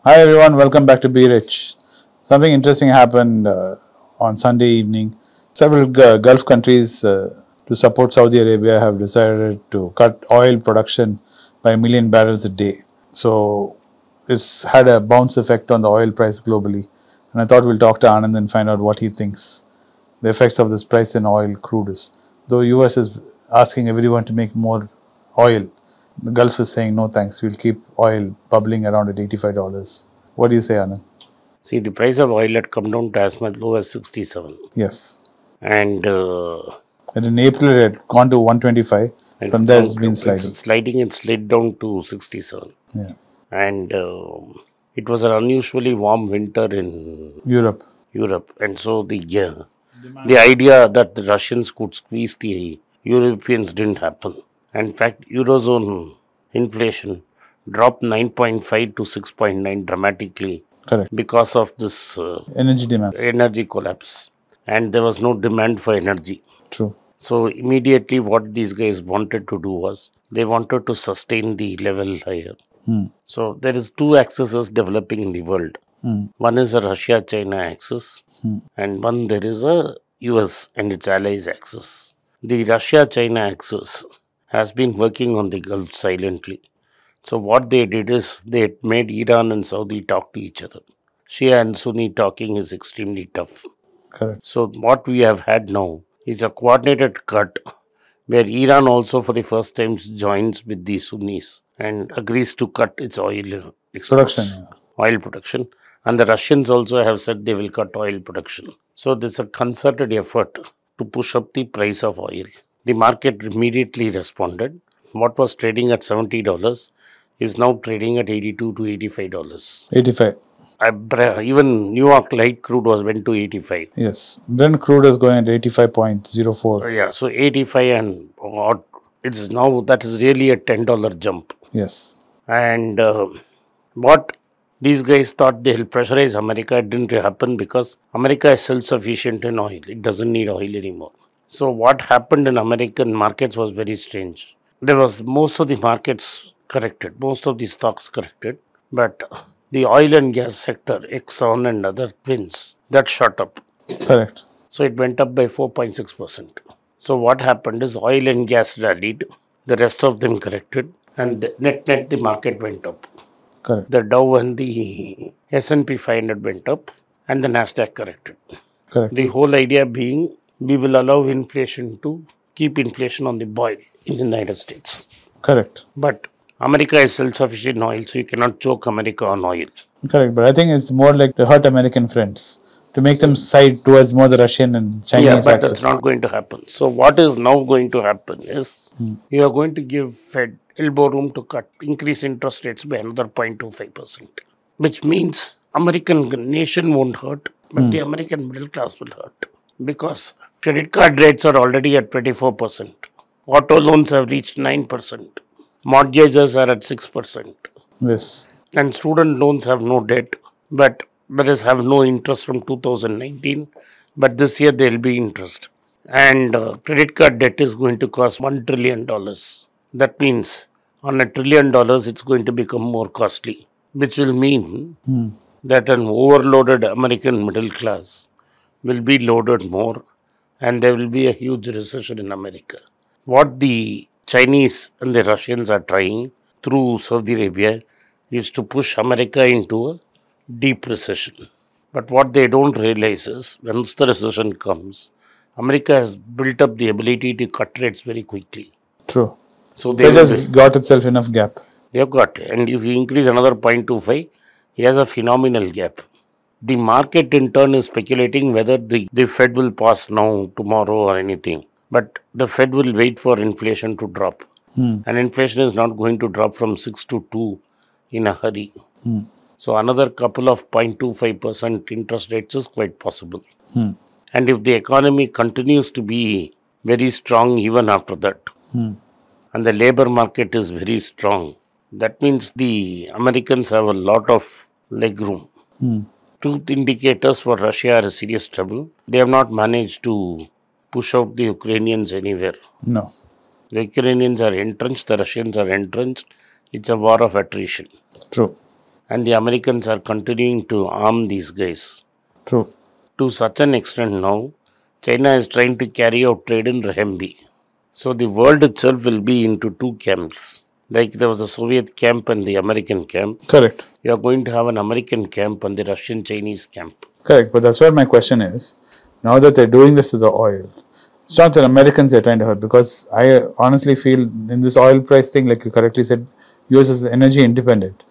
Hi everyone, welcome back to Be Rich. Something interesting happened on Sunday evening. Several Gulf countries to support Saudi Arabia have decided to cut oil production by a million barrels a day. So it's had a bounce effect on the oil price globally. And I thought we'll talk to Anand and find out what he thinks the effects of this price in oil crude is. Though US is asking everyone to make more oil, the Gulf is saying no thanks, we'll keep oil bubbling around at $85. What do you say, Anand? See, the price of oil had come down to as much low as 67. Yes. And And in April, it had gone to 125. From there, it's been sliding. It's sliding and slid down to 67. Yeah. And it was an unusually warm winter in Europe. And so the idea that the Russians could squeeze the Europeans didn't happen. In fact, Eurozone inflation dropped 9.5 to 6.9 dramatically. Correct. Because of this energy collapse. And there was no demand for energy. True. So immediately what these guys wanted to do was they wanted to sustain the level higher. So there is two axes developing in the world. One is a Russia-China axis and one there is a US and its allies axis. The Russia-China axis has been working on the Gulf silently. So what they did is they made Iran and Saudi talk to each other. Shia and Sunni talking is extremely tough. Correct. So what we have had now is a coordinated cut where Iran also for the first time joins with the Sunnis and agrees to cut its oil production. And the Russians also have said they will cut oil production. So there's a concerted effort to push up the price of oil. The market immediately responded. What was trading at $70 is now trading at $82 to $85. 85. Even New York light crude went to 85. Yes. Brent crude is going at 85.04. Yeah, so 85 and it's now that is really a $10 jump. Yes. And what these guys thought they'll pressurize America, it didn't happen because America is self-sufficient in oil. It doesn't need oil anymore. So what happened in American markets was very strange. There was most of the markets corrected, most of the stocks corrected, but the oil and gas sector, Exxon and other pins, that shot up. Correct. So it went up by 4.6%. So what happened is oil and gas rallied, the rest of them corrected, and net the market went up. Correct. The Dow and the S&P 500 went up, and the Nasdaq corrected. Correct. The whole idea being we will allow inflation to keep inflation on the boil in the United States. Correct. But America is self-sufficient in oil, so you cannot choke America on oil. Correct, but I think it's more like to hurt American friends, to make them side towards more the Russian and Chinese but that's not going to happen. So what is now going to happen is you are going to give Fed elbow room to increase interest rates by another 0.25%, which means American nation won't hurt, but the American middle class will hurt because credit card rates are already at 24%. Auto loans have reached 9%. Mortgages are at 6%. Yes. And student loans have no debt, but have no interest from 2019. But this year there will be interest. And credit card debt is going to cost $1 trillion. That means on $1 trillion, it's going to become more costly, which will mean that an overloaded American middle class will be loaded more and there will be a huge recession in America. What the Chinese and the Russians are trying through Saudi Arabia is to push America into a deep recession. But what they don't realize is once the recession comes, America has built up the ability to cut rates very quickly. True. So it has got itself enough gap. They have got. And if you increase another 0.25, he has a phenomenal gap. The market in turn is speculating whether the Fed will pass now, tomorrow or anything. But the Fed will wait for inflation to drop. And inflation is not going to drop from 6 to 2 in a hurry. So another couple of 0.25% interest rates is quite possible. And if the economy continues to be very strong even after that, and the labor market is very strong, that means the Americans have a lot of leg room. Truth indicators for Russia are a serious trouble. They have not managed to push out the Ukrainians anywhere. No. The Ukrainians are entrenched, the Russians are entrenched. It's a war of attrition. True. And the Americans are continuing to arm these guys. True. To such an extent now, China is trying to carry out trade in renminbi. So the world itself will be into two camps. Like there was a Soviet camp and the American camp. Correct. You are going to have an American camp and the Russian-Chinese camp. Correct. But that's where my question is. Now that they're doing this to the oil, it's not that Americans they're trying to hurt, because I honestly feel in this oil price thing, like you correctly said, US is energy independent.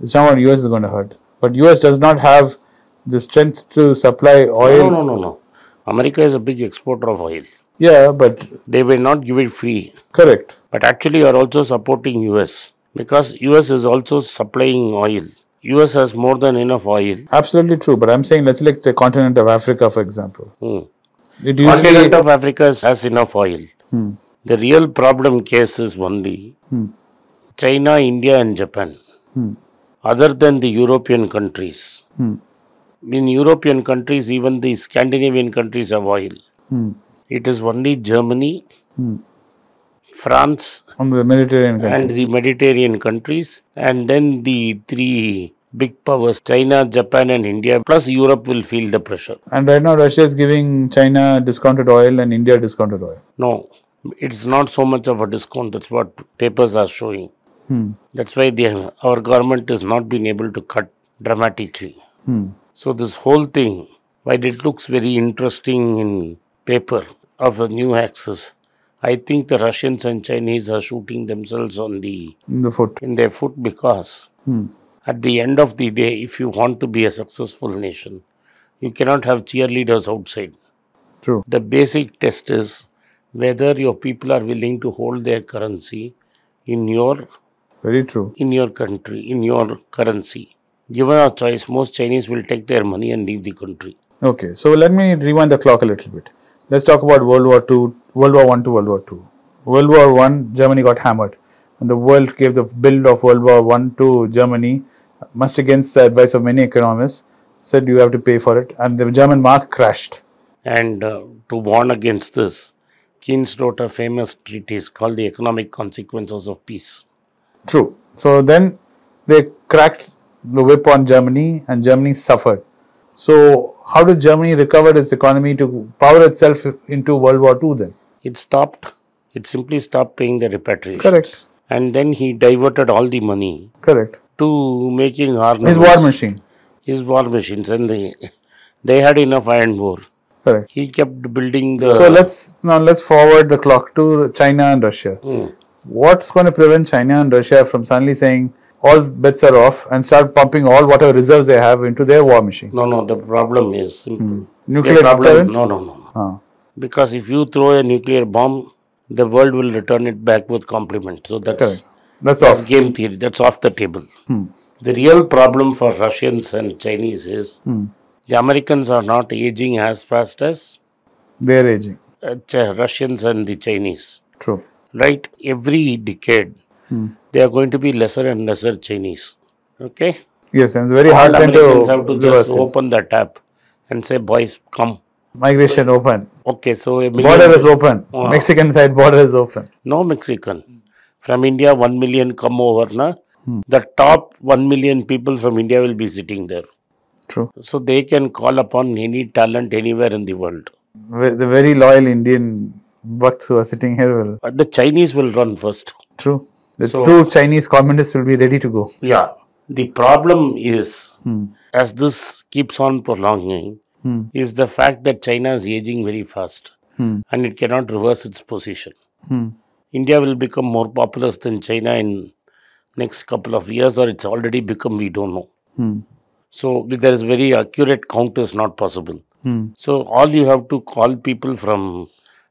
It's not what US is going to hurt. But US does not have the strength to supply oil. No. America is a big exporter of oil. Yeah, but They will not give it free. correct. But actually you are also supporting US because US is also supplying oil. US has more than enough oil. Absolutely true. But I'm saying, let's look the continent of Africa, for example. It Continent usually of Africa has enough oil. The real problem case is only China, India and Japan. Other than the European countries. In European countries, even the Scandinavian countries have oil. It is only Germany, France on the Mediterranean and countries. the Mediterranean countries, and then the three big powers, China, Japan and India, plus Europe will feel the pressure. And right now, Russia is giving China discounted oil and India discounted oil. No, it's not so much of a discount. That's what papers are showing. That's why our government has not been able to cut dramatically. So this whole thing, while it looks very interesting in paper of a new axis, I think the Russians and Chinese are shooting themselves In the foot. in their foot because at the end of the day, if you want to be a successful nation, you cannot have cheerleaders outside. True. The basic test is whether your people are willing to hold their currency in your Very true. country, in your currency. Given a choice, most Chinese will take their money and leave the country. Okay, so let me rewind the clock a little bit. Let's talk about World War II, World War I to World War II. World War I, Germany got hammered, and the world gave the bill of World War I to Germany, much against the advice of many economists, said you have to pay for it, and the German mark crashed. And to warn against this, Keynes wrote a famous treatise called The Economic Consequences of Peace. True. So then they cracked the whip on Germany, and Germany suffered. So how did Germany recover its economy to power itself into World War II then? It stopped. It simply stopped paying the repatriation. Correct. And then he diverted all the money Correct. to making armaments. His war machine. His war machines. And they had enough iron ore. Correct. He kept building the... So let's forward the clock to China and Russia. What's going to prevent China and Russia from suddenly saying all bets are off and start pumping all whatever reserves they have into their war machine? No, the problem is simple. Nuclear The problem, deterrent? no. Because if you throw a nuclear bomb, the world will return it back with compliment. So Correct. That's that's off. game theory. That's off the table. The real problem for Russians and Chinese is the Americans are not aging as fast as They're aging. Russians and the Chinese. True. Right? Every decade, they are going to be lesser and lesser Chinese. Okay? Yes, and it's very All hard time Americans to have to reverse just this. open the tap and say, boys, come. Migration open. Okay, so a Border million, is open. Wow. Mexican side border is open. no Mexican. From India, 1 million come over. Na? The top 1 million people from India will be sitting there. True. So they can call upon any talent anywhere in the world. The very loyal Indian bucks who are sitting here will. But the Chinese will run first. True. The So- true Chinese communists will be ready to go. Yeah. The problem is, as this keeps on prolonging, is the fact that China is aging very fast and it cannot reverse its position. India will become more populous than China in next couple of years, or it's already become, we don't know. So there is very accurate count is not possible. So all you have to call people from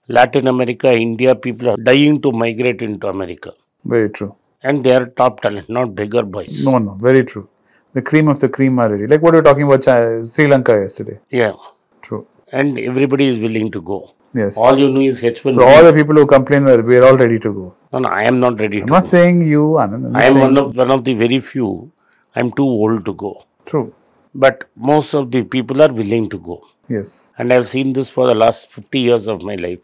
Latin America, India, people are dying to migrate into America. Very true. And they are top talent, not beggar boys. No, very true. The cream of the cream are ready. Like what we were talking about Sri Lanka yesterday. Yeah. True. And everybody is willing to go. Yes. All you need is H1B. So all the people who complain that we are all ready to go. No, I am not ready I'm to not go. saying you, Anand. I am one of the very few. I'm too old to go. True. But most of the people are willing to go. Yes. And I've seen this for the last 50 years of my life.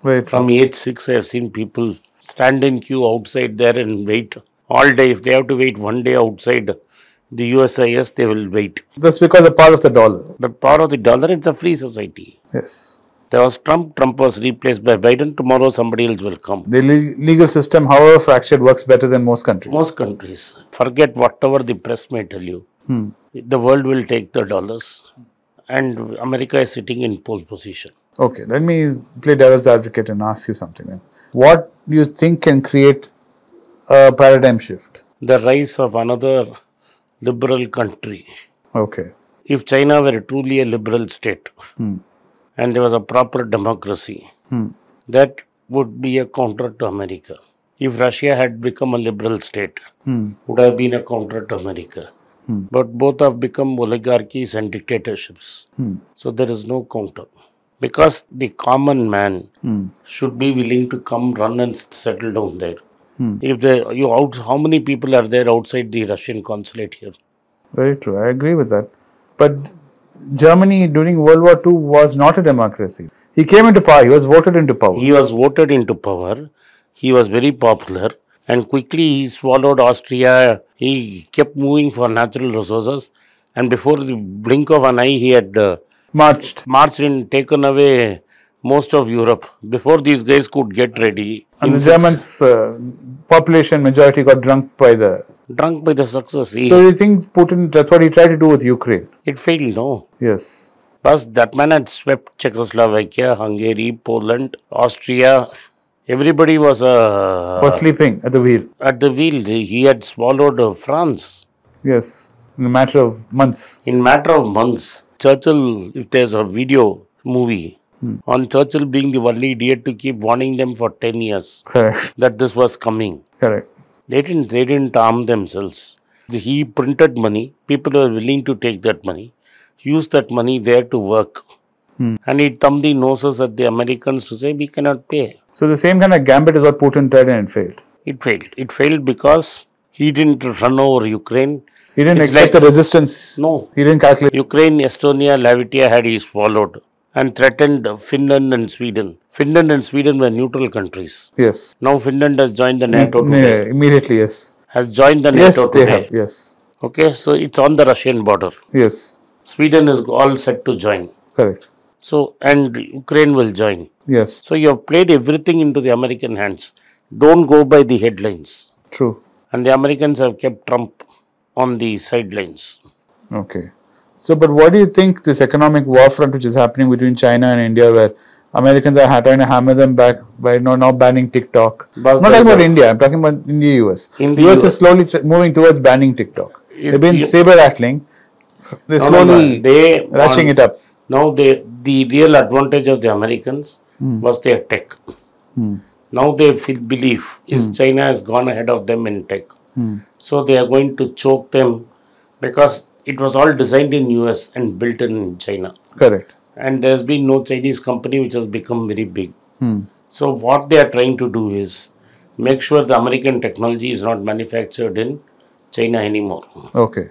Very true. From age 6, I've seen people stand in queue outside there and wait all day. If they have to wait one day outside The USIS, they will wait. That's because the power of the dollar. The power of the dollar, it's a free society. Yes. There was Trump. Trump was replaced by Biden. Tomorrow, somebody else will come. The legal system, however fractured, works better than most countries. Most countries. Forget whatever the press may tell you. The world will take the dollars. And America is sitting in pole position. Okay, let me play devil's advocate and ask you something then. What do you think can create a paradigm shift? The rise of another liberal country. Okay. If China were truly a liberal state and there was a proper democracy, that would be a counter to America. If Russia had become a liberal state, would have been a counter to America. But both have become oligarchies and dictatorships. So there is no counter. Because the common man should be willing to come, run and settle down there. If how many people are there outside the Russian consulate here? Very true. I agree with that. But Germany during World War II was not a democracy. He came into power. He was voted into power. He was voted into power. He was very popular. And quickly he swallowed Austria. He kept moving for natural resources. And before the blink of an eye, he had marched and taken away most of Europe before these guys could get ready. And the Germans' population majority got drunk by the success. So you think Putin, that's what he tried to do with Ukraine? It failed, no? Yes. Plus, that man had swept Czechoslovakia, Hungary, Poland, Austria. Everybody was sleeping at the wheel. At the wheel. He had swallowed France. Yes. In a matter of months. Churchill, if there's a video movie on Churchill being the only idiot to keep warning them for 10 years Correct. that this was coming. Correct. They didn't arm themselves. He printed money. People were willing to take that money, use that money there to work. And he thumbed the noses at the Americans to say, we cannot pay. So the same kind of gambit is what Putin tried and it failed. It failed because he didn't run over Ukraine. He didn't expect the resistance. No. He didn't calculate. Ukraine, Estonia, Latvia had he swallowed and threatened Finland and Sweden. Finland and Sweden were neutral countries. Yes. Now Finland has joined the NATO today. Immediately, yes. Has joined the NATO today. Yes, they have. Yes. Okay, so it's on the Russian border. Yes. Sweden is all set to join. Correct. So, and Ukraine will join. Yes. So you have played everything into the American hands. Don't go by the headlines. True. And the Americans have kept Trump on the sidelines. Okay. So, but what do you think this economic war front which is happening between China and India, where Americans are trying to hammer them back by now banning TikTok? I'm not talking about India, I'm talking about India, US. US is slowly moving towards banning TikTok. They've been saber-rattling. They're slowly rushing it up. Now, the real advantage of the Americans was their tech. Now they believe China has gone ahead of them in tech. So they are going to choke them because it was all designed in US and built in China. Correct. And there's been no Chinese company which has become very big. So what they are trying to do is make sure the American technology is not manufactured in China anymore. Okay.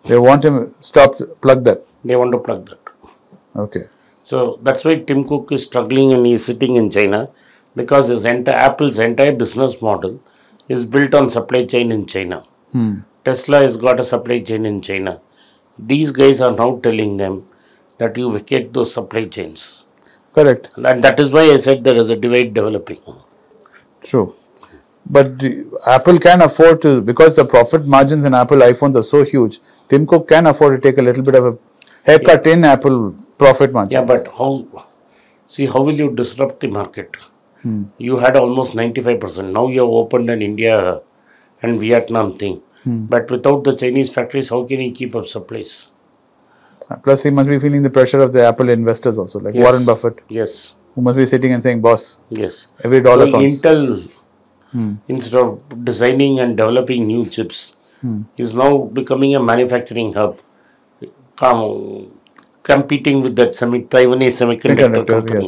They want to plug that. They want to plug that. Okay. So that's why Tim Cook is struggling and he's sitting in China because Apple's entire business model is built on supply chain in China. Tesla has got a supply chain in China. These guys are now telling them that you vacate those supply chains. Correct. And that is why I said there is a divide developing. True. But Apple can afford to, because the profit margins in Apple iPhones are so huge, Tim Cook can afford to take a little bit of a haircut in Apple profit margins. Yeah, but how will you disrupt the market? You had almost 95%. Now you have opened an India and Vietnam thing. But without the Chinese factories, how can he keep up supplies? Plus, he must be feeling the pressure of the Apple investors also, like Warren Buffett. Yes. Who must be sitting and saying, boss, every so dollar counts. Intel, instead of designing and developing new chips, is now becoming a manufacturing hub, competing with that Taiwanese semiconductor company.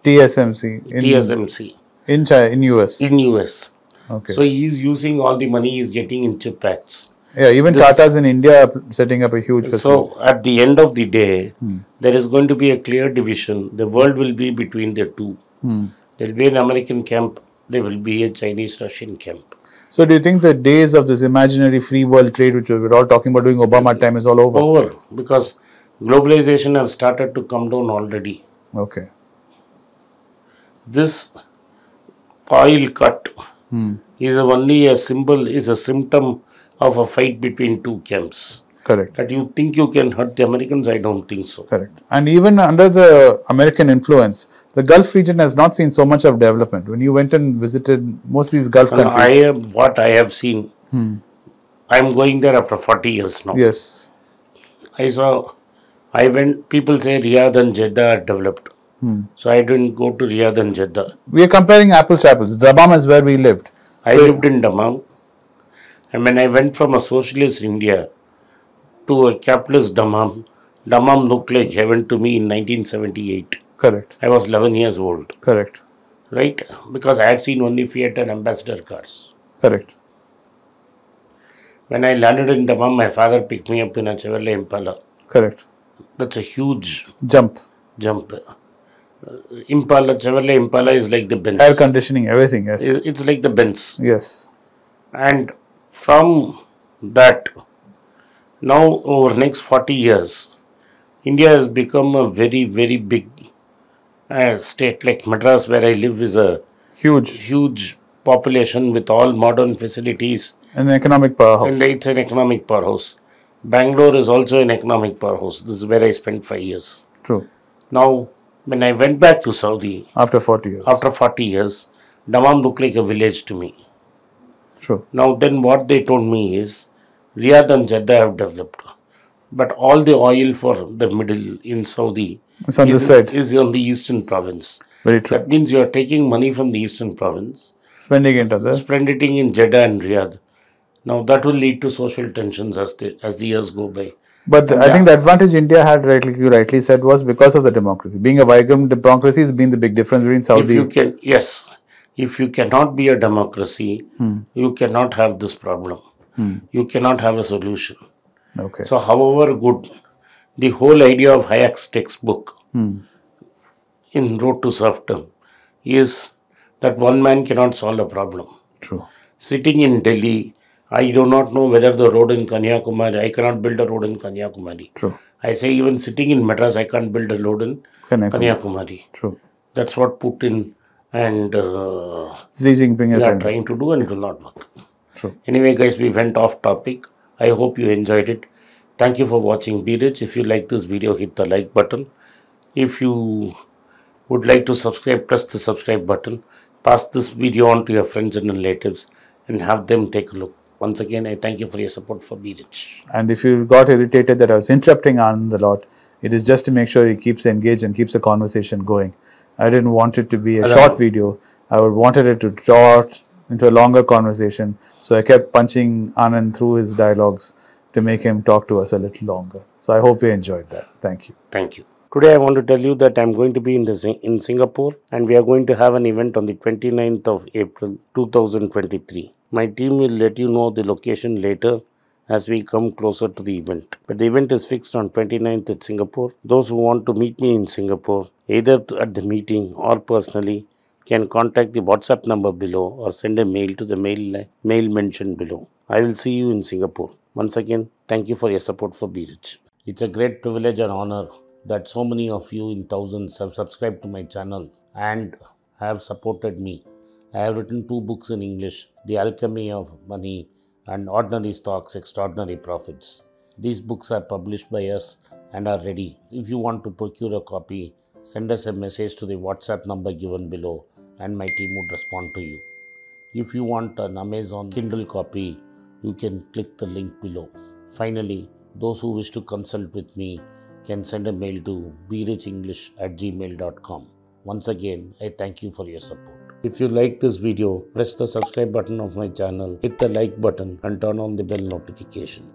Yes. TSMC. In US. In US. Okay. So he is using all the money he is getting in chip acts. Yeah, even Tata's in India are setting up a huge facility. So at the end of the day, there is going to be a clear division. The world will be between the two. There will be an American camp. There will be a Chinese-Russian camp. So do you think the days of this imaginary free world trade, which we were all talking about during Obama time, is all over? Over, because globalization has started to come down already. Okay. This oil cut is only a symbol, is a symptom of a fight between two camps. Correct. That you think you can hurt the Americans, I don't think so. Correct. And even under the American influence, the Gulf region has not seen so much of development. When you went and visited most of these Gulf countries. What I have seen, I'm going there after 40 years now. Yes. I went, people say Riyadh and Jeddah are developed. So I didn't go to Riyadh and Jeddah. We are comparing apples to apples. Dammam is where we lived. I lived in Dammam. And when I went from a socialist India to a capitalist Dammam, Dammam looked like heaven to me in 1978. Correct. I was 11 years old. Correct. Right? Because I had seen only Fiat and Ambassador cars. Correct. When I landed in Dammam, my father picked me up in a Chevrolet Impala. Correct. That's a huge jump. Chevrolet Impala is like the Benz. Air conditioning, everything, yes. It's like the Benz. Yes. And from that, now over next 40 years, India has become a very, very big state. Like Madras, where I live, is a huge population with all modern facilities. An economic powerhouse. And it's an economic powerhouse. Bangalore is also an economic powerhouse. This is where I spent 5 years. True. Now, when I went back to Saudi, after 40 years, Dammam looked like a village to me. True. Now, then what they told me is, Riyadh and Jeddah have developed. But all the oil for the middle in Saudi is on the eastern province. Very true. That means you are taking money from the eastern province, spending it in Jeddah and Riyadh. Now, that will lead to social tensions as the years go by. But I think the advantage India had, like you rightly said, was because of the democracy. Being a vibrant democracy has been the big difference between Saudi. If you cannot be a democracy, you cannot have this problem. You cannot have a solution. Okay. So, however good, the whole idea of Hayek's textbook in Road to Serfdom is that one man cannot solve a problem. True. Sitting in Delhi, I do not know whether the road in Kanyakumari, I cannot build a road in Kanyakumari. True. I say even sitting in Madras, I can't build a road in Kanyakumari. True. That's what Putin and Xi Jinping are trying to do, and it will not work. True. Anyway, guys, we went off topic. I hope you enjoyed it. Thank you for watching Be Rich. If you like this video, hit the like button. If you would like to subscribe, press the subscribe button. Pass this video on to your friends and relatives and have them take a look. Once again, I thank you for your support for Be Rich. And if you got irritated that I was interrupting Anand a lot, it is just to make sure he keeps engaged and keeps the conversation going. I didn't want it to be a short video. I wanted it to draw into a longer conversation. So I kept punching Anand through his dialogues to make him talk to us a little longer. So I hope you enjoyed that. Thank you. Thank you. Today I want to tell you that I'm going to be in Singapore, and we are going to have an event on the 29th of April 2023. My team will let you know the location later as we come closer to the event. But the event is fixed on 29th at Singapore. Those who want to meet me in Singapore, either at the meeting or personally, can contact the WhatsApp number below or send a mail to the mail mentioned below. I will see you in Singapore. Once again, thank you for your support for Be Rich. It's a great privilege and honor that so many of you in thousands have subscribed to my channel and have supported me. I have written 2 books in English, The Alchemy of Money and Ordinary Stocks, Extraordinary Profits. These books are published by us and are ready. If you want to procure a copy, send us a message to the WhatsApp number given below and my team would respond to you. If you want an Amazon Kindle copy, you can click the link below. Finally, those who wish to consult with me can send a mail to berichenglish@gmail.com. Once again, I thank you for your support. If you like this video, press the subscribe button of my channel, hit the like button and turn on the bell notification.